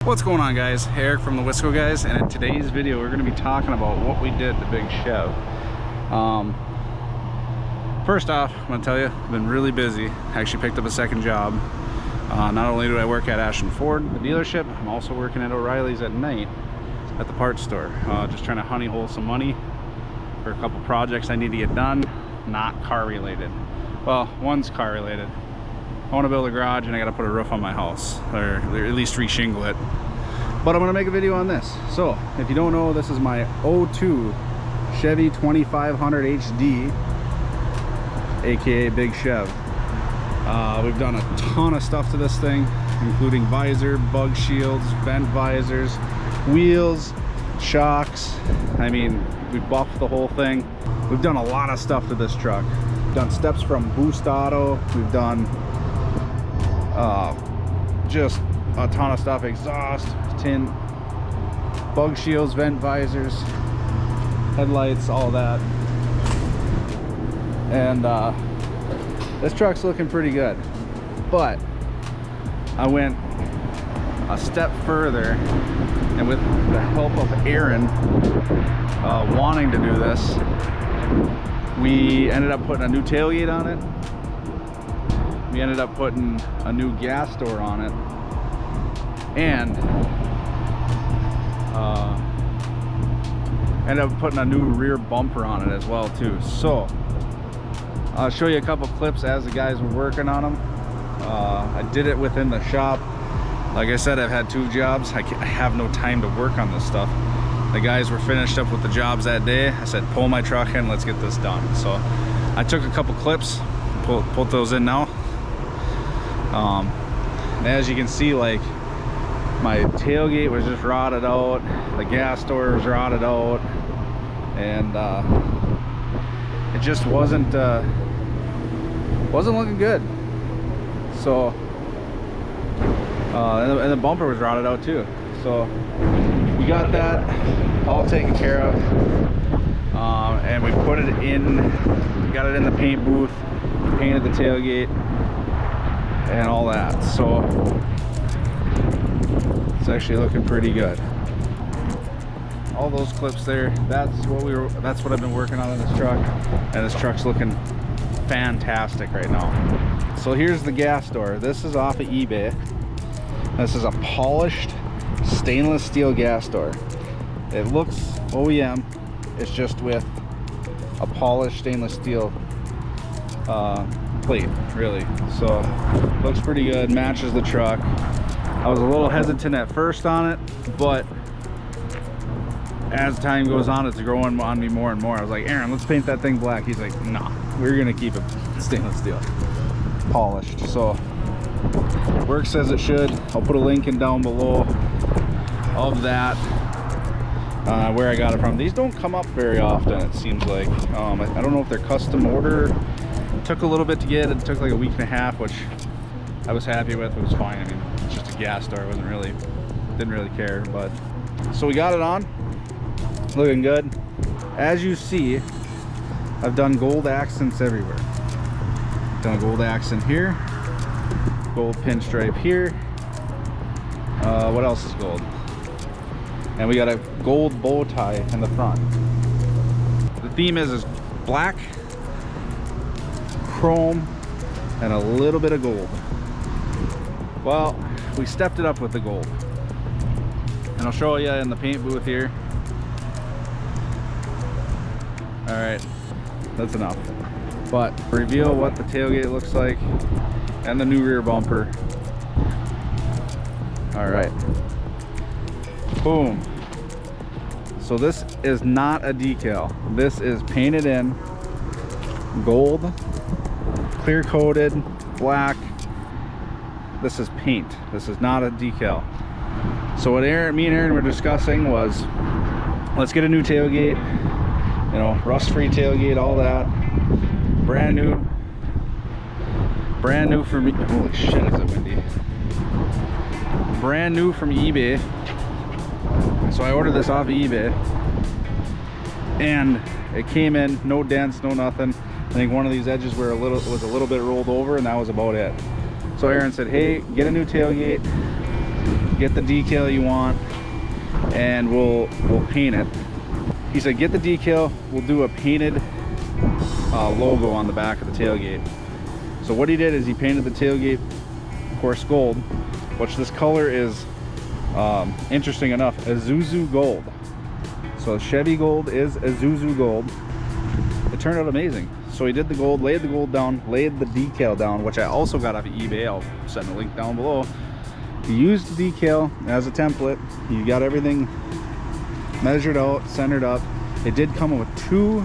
What's going on, guys? Eric from Thewiscoguyz, and in today's video we're going to be talking about what we did to Big Chev. First off, I'm going to tell you, I've been really busy. I actually picked up a second job. Not only do I work at Ashton Ford, the dealership, I'm also working at O'Reilly's at night at the parts store. Just trying to honey hole some money for a couple projects I need to get done, not car related. Well, one's car related. I want to build a garage and I got to put a roof on my house, or at least re-shingle it. But I'm going to make a video on this. So if you don't know, this is my 02 Chevy 2500 HD, aka Big Chev. We've done a ton of stuff to this thing, including visor, bug shields, vent visors, wheels, shocks. I mean, we buffed the whole thing. We've done a lot of stuff to this truck. We've done steps from Boost Auto. We've done just a ton of stuff, exhaust, tint, bug shields, vent visors, headlights, all that. And this truck's looking pretty good, but I went a step further, and with the help of Aaron wanting to do this, we ended up putting a new tailgate on it. We ended up putting a new gas door on it, and ended up putting a new rear bumper on it as well too. So I'll show you a couple clips as the guys were working on them. I did it within the shop. Like I said, I've had two jobs. I have no time to work on this stuff. The guys were finished up with the jobs that day. I said, pull my truck in, let's get this done. So I took a couple clips, pulled those in now. And as you can see, like, my tailgate was just rotted out, the gas door was rotted out, and it just wasn't looking good. So and the bumper was rotted out too. So we got that all taken care of, and we put it in, we got it in the paint booth, painted the tailgate and all that. So it's actually looking pretty good. All those clips there, that's what I've been working on in this truck, and this truck's looking fantastic right now. So here's the gas door. This is off of eBay. This is a polished stainless steel gas door. It looks OEM, it's just with a polished stainless steel plate, really. So looks pretty good, matches the truck. I was a little hesitant at first on it, but as time goes on, it's growing on me more and more. I was like, Aaron, let's paint that thing black. He's like, nah, we're gonna keep it stainless steel, polished. So works as it should. I'll put a link in down below of that, where I got it from. These don't come up very often, it seems like. I don't know if they're custom order. It took a little bit to get. It took like a week and a half, which I was happy with. It was fine. I mean, it's just a gas door. Didn't really care. But so we got it on, looking good. As you see, I've done gold accents everywhere. Done a gold accent here, gold pinstripe here. What else is gold? And we got a gold bow tie in the front. The theme is black, chrome, and a little bit of gold. Well, we stepped it up with the gold, and I'll show you in the paint booth here. All right, that's enough. But reveal what the tailgate looks like and the new rear bumper. All right, boom. So this is not a decal. This is painted in gold, clear coated, black. This is paint. This is not a decal. So what me and Aaron were discussing was, let's get a new tailgate, you know, rust-free tailgate, all that. Brand new for me. Holy shit, is it windy. Brand new from eBay. So I ordered this off of eBay, and it came in, no dents, no nothing. I think one of these edges was a little bit rolled over, and that was about it. So Aaron said, hey, get a new tailgate, get the decal you want, and we'll paint it. He said, get the decal, we'll do a painted logo on the back of the tailgate. So what he did is he painted the tailgate, of course, gold, which this color is, interesting enough, Isuzu gold. So Chevy gold is Isuzu gold. It turned out amazing. So he did the gold, laid the gold down, laid the decal down, which I also got off of eBay. I'll send a link down below. He used the decal as a template. He got everything measured out, centered up. It did come with 2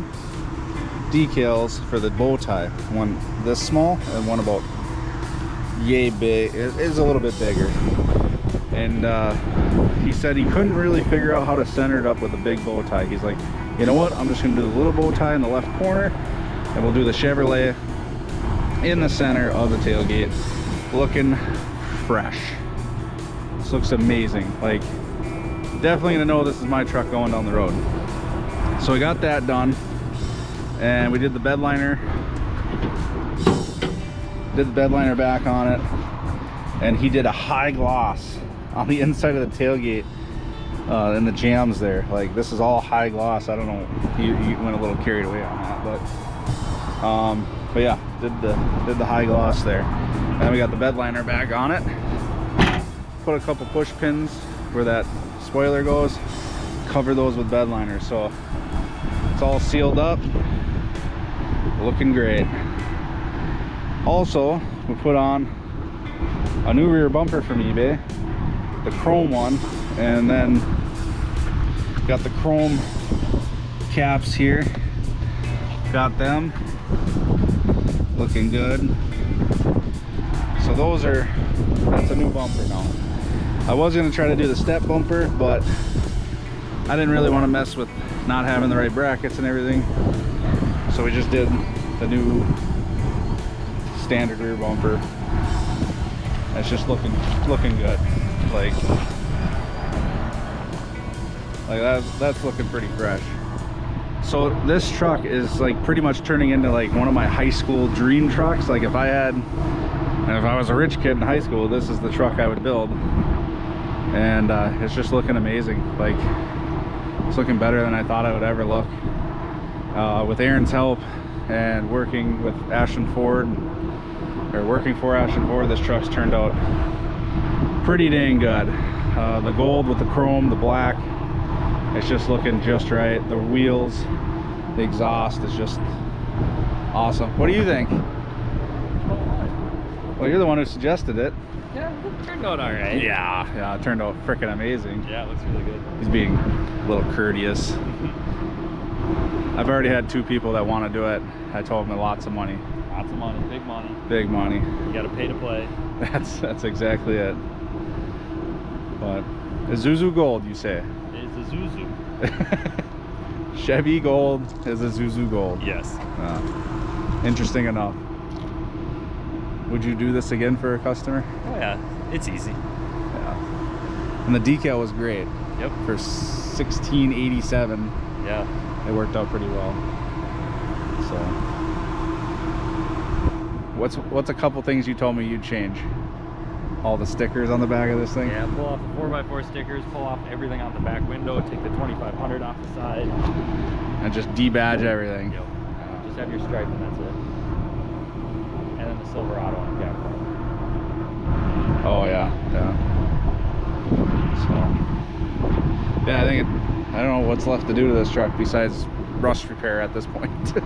decals for the bow tie. One this small and one about yay big. It is a little bit bigger. And he said he couldn't really figure out how to center it up with a big bow tie. He's like, you know what? I'm just gonna do the little bow tie in the left corner, and we'll do the Chevrolet in the center of the tailgate, looking fresh. This looks amazing. Like, definitely gonna know this is my truck going down the road. So we got that done, and we did the bed liner. Did the bed liner back on it, and he did a high gloss on the inside of the tailgate, in the jams there. Like, this is all high gloss. I don't know, he went a little carried away on that, but yeah, did the high gloss there. And then we got the bed liner back on it. Put a couple push pins where that spoiler goes, cover those with bed liner, so it's all sealed up, looking great. Also, we put on a new rear bumper from eBay, the chrome one, and then got the chrome caps here, got them looking good. So that's a new bumper now. I was going to try to do the step bumper, but I didn't really want to mess with not having the right brackets and everything, so we just did the new standard rear bumper. It's just looking good. Like that's looking pretty fresh. So this truck is like pretty much turning into like one of my high school dream trucks. Like if I was a rich kid in high school, this is the truck I would build. And it's just looking amazing. Like, it's looking better than I thought I would ever look. With Aaron's help and working with Ashton Ford, or working for Ashton Ford, this truck's turned out pretty dang good. The gold with the chrome, the black, it's just looking just right. The wheels, the exhaust is just awesome. What do you think? Well, you're the one who suggested it. Yeah, it turned out all right. Yeah, it turned out freaking amazing. Yeah, it looks really good. He's being a little courteous. I've already had 2 people that want to do it. I told them lots of money. Lots of money, big money. Big money. You gotta pay to play. That's exactly it. But Isuzu gold, you say? It's a Zuzu. Chevy gold is Isuzu gold. Yes. Interesting enough. Would you do this again for a customer? Oh yeah, it's easy. Yeah. And the decal was great. Yep. For $16.87. Yeah. It worked out pretty well. So, what's a couple things you told me you'd change? All the stickers on the back of this thing? Yeah, pull off the 4x4 stickers, pull off everything on the back window, take the 2500 off the side. And just debadge everything. Yep. Just have your stripe and that's it. And then the Silverado on the cap. Oh yeah. So, yeah, I don't know what's left to do to this truck besides rust repair at this point. Yeah,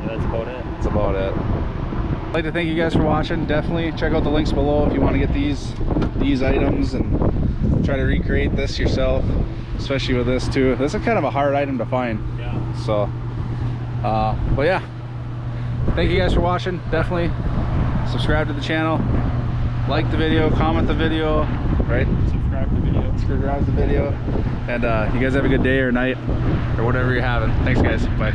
that's about it. That's about it. I'd like to thank you guys for watching. Definitely check out the links below if you want to get these items and try to recreate this yourself, especially with this too. This is kind of a hard item to find. Yeah. So, but yeah, thank you guys for watching. Definitely subscribe to the channel, like the video, comment the video, right? Subscribe to the video. Subscribe to the video. And you guys have a good day or night or whatever you're having. Thanks guys. Bye.